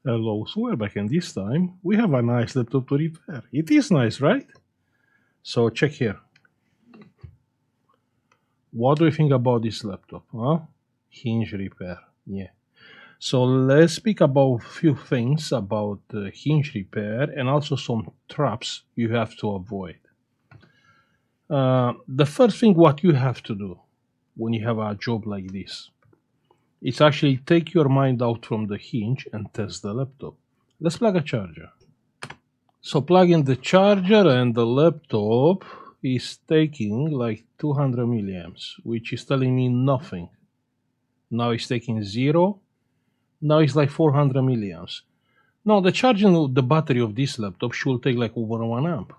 Hello, so we're back, and this time we have a nice laptop to repair. It is nice, right? So check here. What do you think about this laptop? Huh? Hinge repair. Yeah. So let's speak about few things about hinge repair and also some traps you have to avoid. The first thing what you have to do when you have a job like this, it's actually take your mind out from the hinge and test the laptop. Let's plug a charger. So plug in the charger and the laptop is taking like 200 milliamps, which is telling me nothing. Now it's taking zero. Now it's like 400 milliamps. Now the charging of the battery of this laptop should take like over 1 amp.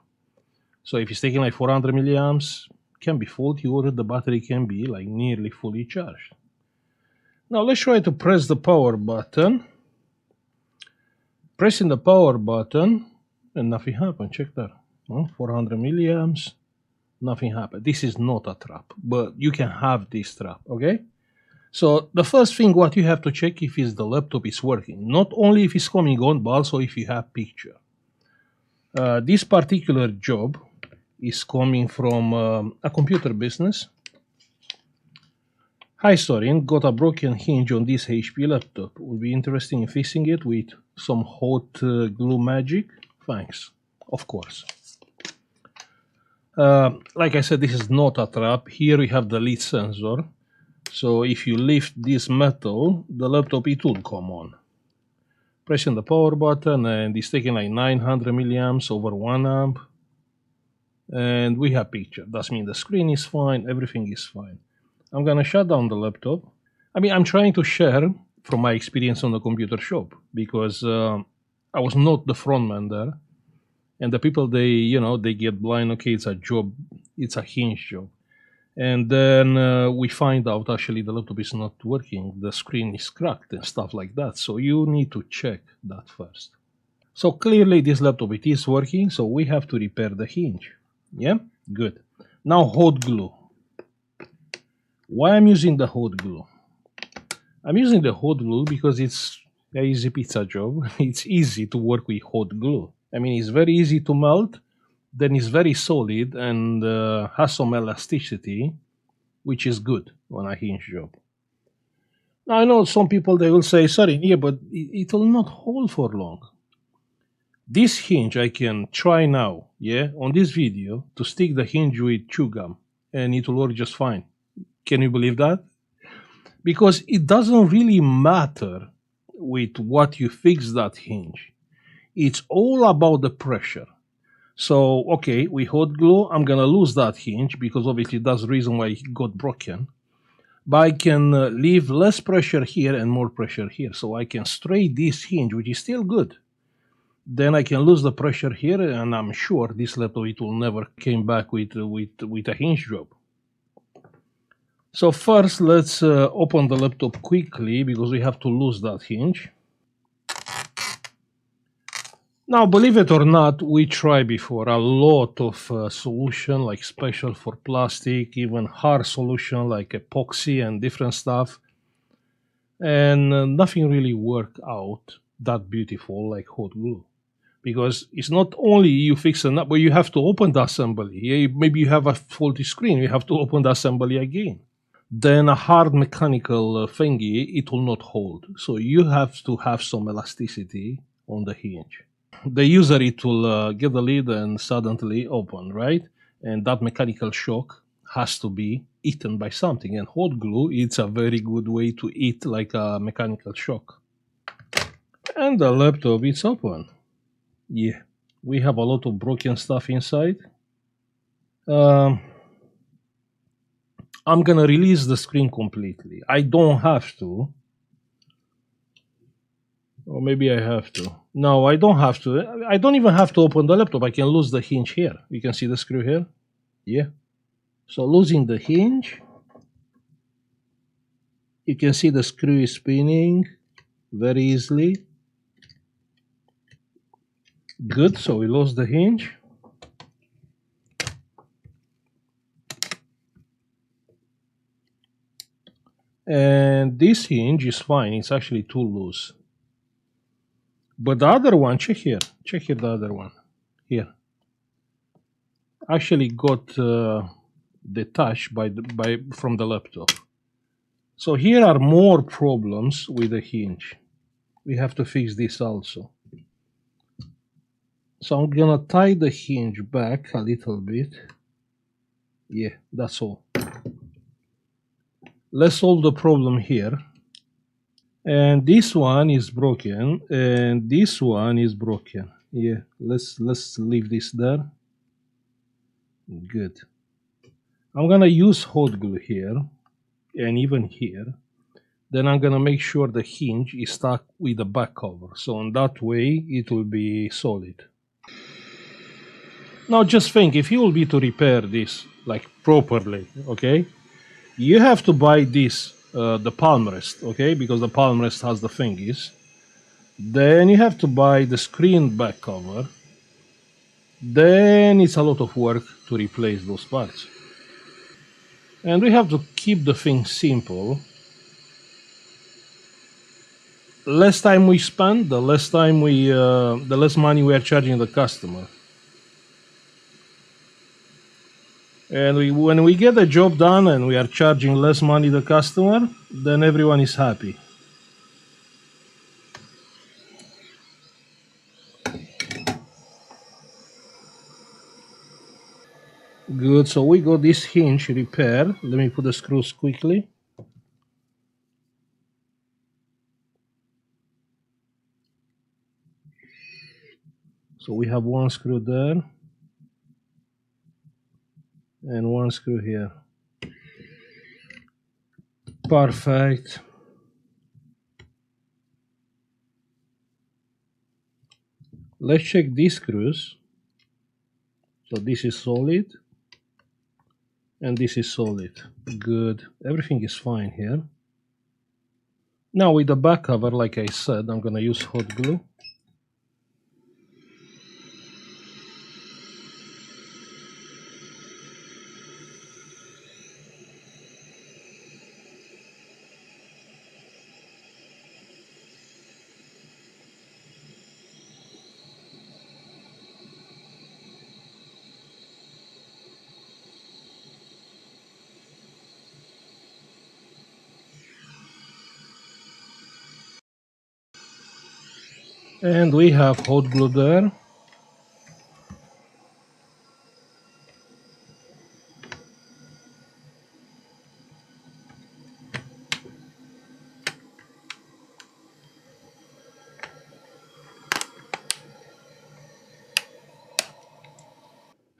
So if it's taking like 400 milliamps, can be faulty or the battery can be like nearly fully charged. Now let's try to press the power button. Pressing the power button and nothing happened. Check that. 400 milliamps. Nothing happened. This is not a trap, but you can have this trap, okay? So the first thing what you have to check if is the laptop is working, not only if it's coming on, but also if you have picture. This particular job is coming from a computer business. Hi Sorin, got a broken hinge on this HP laptop. Would be interested in fixing it with some hot glue magic? Thanks. Of course. Like I said, this is not a trap. Here we have the lead sensor. So if you lift this metal, the laptop, it will come on. Pressing the power button and it's taking like 900 milliamps over 1 amp. And we have picture. That means the screen is fine, everything is fine. I'm gonna shut down the laptop. I mean, I'm trying to share from my experience on the computer shop because I was not the front man there. And the people, they get blind. Okay, it's a job, it's a hinge job. And then we find out actually the laptop is not working, the screen is cracked and stuff like that. So you need to check that first. So clearly this laptop, it is working, so we have to repair the hinge. Yeah, good. Now hot glue. Why I'm using the hot glue? I'm using the hot glue because it's a easy pizza job. It's easy to work with hot glue. I mean, it's very easy to melt, then it's very solid and has some elasticity, which is good on a hinge job. Now I know some people they will say, sorry, yeah, but it will not hold for long. This hinge I can try now, yeah, on this video to stick the hinge with chew gum and it will work just fine. Can you believe that? Because it doesn't really matter with what you fix that hinge. It's all about the pressure. So, okay, with hot glue, I'm gonna lose that hinge because obviously that's the reason why it got broken. But I can leave less pressure here and more pressure here. So I can straight this hinge, which is still good. Then I can lose the pressure here, and I'm sure this laptop it will never came back with a hinge job. So first, let's open the laptop quickly because we have to lose that hinge. Now, believe it or not, we tried before a lot of solution like special for plastic, even hard solution like epoxy and different stuff. And nothing really worked out that beautiful like hot glue. Because it's not only you fix it, but you have to open the assembly. Yeah, maybe you have a faulty screen, you have to open the assembly again. Then a hard mechanical thingy, it will not hold. So you have to have some elasticity on the hinge. The user, it will get the lid and suddenly open, right? And that mechanical shock has to be eaten by something. And hot glue, it's a very good way to eat like a mechanical shock. And the laptop, it's open. Yeah, we have a lot of broken stuff inside. I'm gonna release the screen completely. I don't have to. Or maybe I have to. No, I don't have to. I don't even have to open the laptop. I can lose the hinge here. You can see the screw here. Yeah. So losing the hinge. You can see the screw is spinning very easily. Good, so we lost the hinge. And this hinge is fine. It's actually too loose. But the other one, check here the other one. Here. Actually got detached from the laptop. So here are more problems with the hinge. We have to fix this also. So I'm gonna tie the hinge back a little bit. Yeah, that's all. Let's solve the problem here. And this one is broken, and this one is broken. Yeah, let's leave this there. Good. I'm gonna use hot glue here, and even here. Then I'm gonna make sure the hinge is stuck with the back cover. So in that way, it will be solid. Now just think, if you will be to repair this like properly, okay, you have to buy this, the palm rest, okay, because the palm rest has the thingies. Then you have to buy the screen back cover. Then it's a lot of work to replace those parts. And we have to keep the thing simple. Less time we spend, the less money we are charging the customer. And when we get the job done and we are charging less money the customer, then everyone is happy. Good, so we got this hinge repaired. Let me put the screws quickly. So we have one screw there and one screw here. Perfect. Let's check these screws. So this is solid and this is solid. Good, everything is fine here. Now with the back cover, like I said, I'm gonna use hot glue. And we have hot glue there.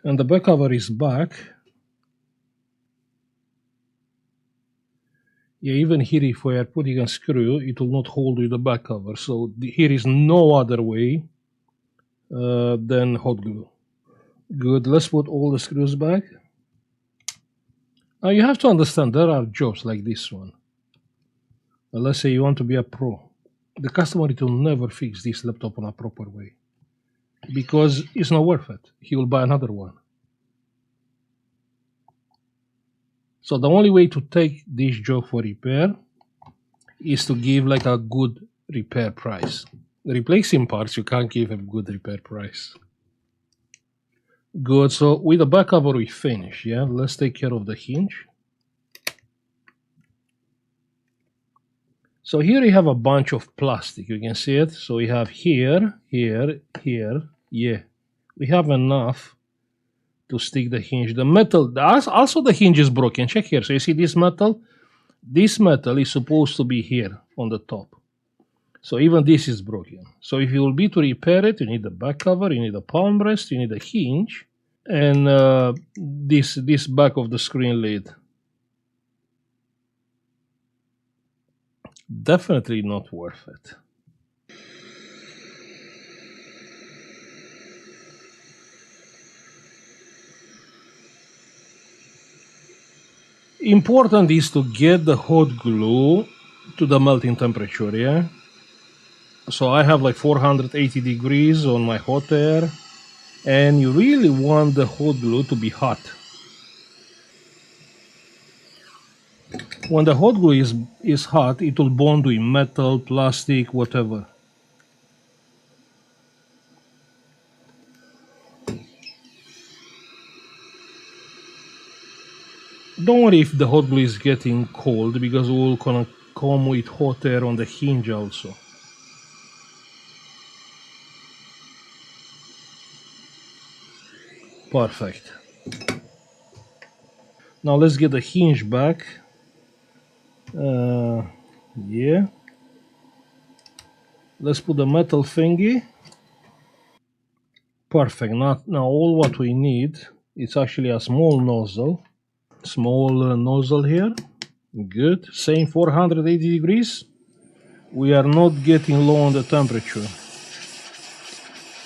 And the back cover is back. Yeah, even here, if we are putting a screw, it will not hold with the back cover. So here is no other way than hot glue. Good, let's put all the screws back. Now you have to understand, there are jobs like this one. Let's say you want to be a pro. The customer will never fix this laptop in a proper way because it's not worth it. He will buy another one. So the only way to take this job for repair is to give like a good repair price. Replacing parts, you can't give a good repair price. Good, so with the back cover we finish, yeah? Let's take care of the hinge. So here you have a bunch of plastic, you can see it. So we have here, here, here, yeah. We have enough to stick the hinge. The metal, also the hinge is broken. Check here. So you see this metal? This metal is supposed to be here on the top. So even this is broken. So if you will be to repair it, you need the back cover, you need a palm rest, you need a hinge, and this back of the screen lid. Definitely not worth it. Important is to get the hot glue to the melting temperature, yeah? So I have like 480 degrees on my hot air, and you really want the hot glue to be hot. When the hot glue is hot, it will bond with metal, plastic, whatever. Don't worry if the hot glue is getting cold because we will gonna come with hot air on the hinge also. Perfect. Now let's get the hinge back. Yeah. Let's put the metal thingy. Perfect. Now all what we need is actually a small nozzle. Small nozzle here. Good. Same 480 degrees. We are not getting low on the temperature.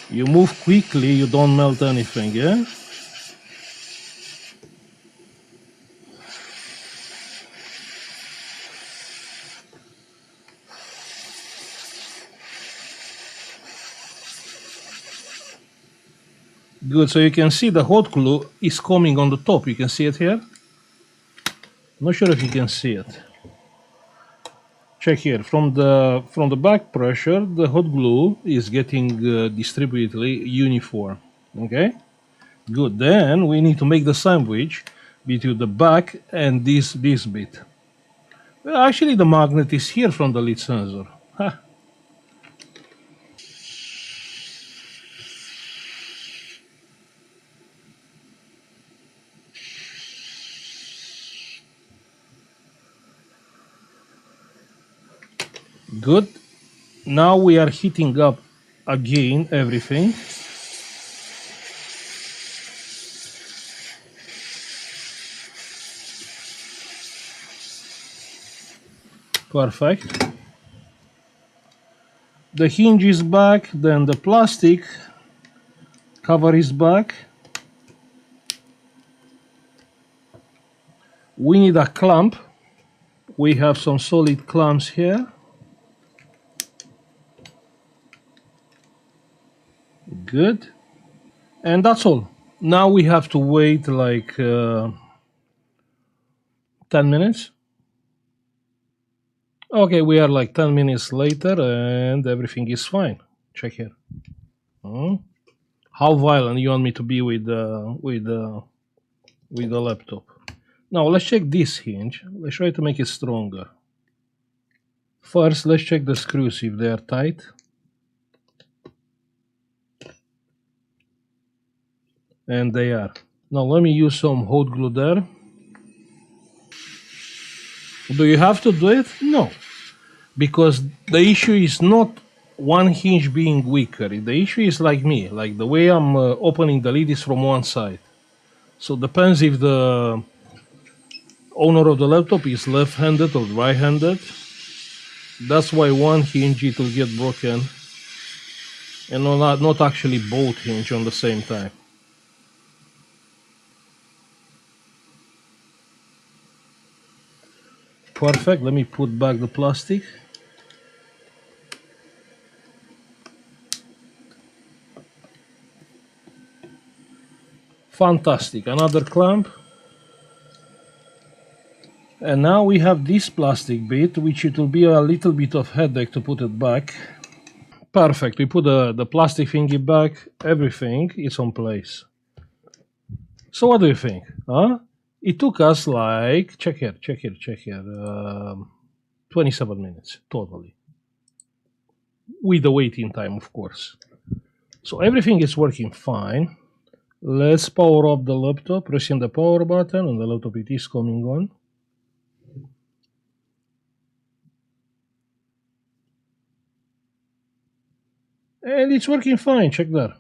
You move quickly, you don't melt anything, yeah? Good, so you can see the hot glue is coming on the top. You can see it here? Not sure if you can see it. Check here. From the back pressure, the hot glue is getting distributed uniform. Okay? Good. Then we need to make the sandwich between the back and this bit. Well, actually, the magnet is here from the lead sensor. Ha. Good. Now we are heating up again everything. Perfect. The hinge is back, then the plastic cover is back. We need a clamp. We have some solid clamps here. Good. And that's all. Now we have to wait like 10 minutes. Okay, we are like 10 minutes later and everything is fine. Check here. How violent you want me to be with the laptop? Now let's check this hinge. Let's try to make it stronger. First, let's check the screws if they are tight. And they are. Now let me use some hot glue there. Do you have to do it? No. Because the issue is not one hinge being weaker. The issue is like me, like the way I'm opening the lid is from one side. So depends if the owner of the laptop is left-handed or right-handed. That's why one hinge it will get broken and not actually both hinge on the same time. Perfect. Let me put back the plastic. Fantastic. Another clamp. And now we have this plastic bit, which it will be a little bit of headache to put it back. Perfect. We put the plastic thingy back. Everything is on place. So what do you think? Huh? It took us like, check here, 27 minutes totally. With the waiting time, of course. So everything is working fine. Let's power up the laptop, pressing the power button, and the laptop it is coming on. And it's working fine, check that.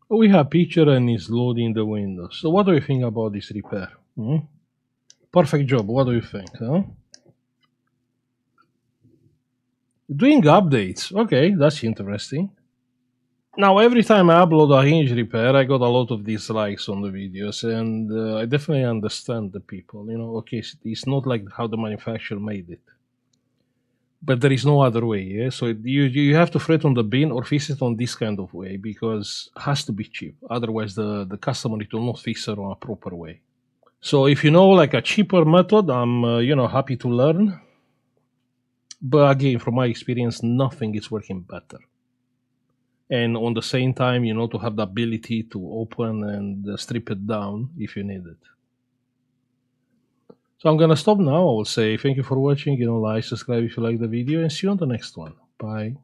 We have picture and it's loading the windows. So what do you think about this repair? Perfect job, what do you think? Huh? Doing updates, okay, that's interesting. Now, every time I upload a hinge repair, I got a lot of dislikes on the videos, and I definitely understand the people. Okay, it's not like how the manufacturer made it, but there is no other way. Yeah, so you have to thread on the bin or fix it on this kind of way because it has to be cheap. Otherwise, the customer it will not fix it on a proper way. So if you know like a cheaper method, I'm happy to learn. But again, from my experience, nothing is working better. And on the same time, to have the ability to open and strip it down if you need it. So I'm gonna stop now. I will say thank you for watching. Like, subscribe if you like the video, and see you on the next one. Bye.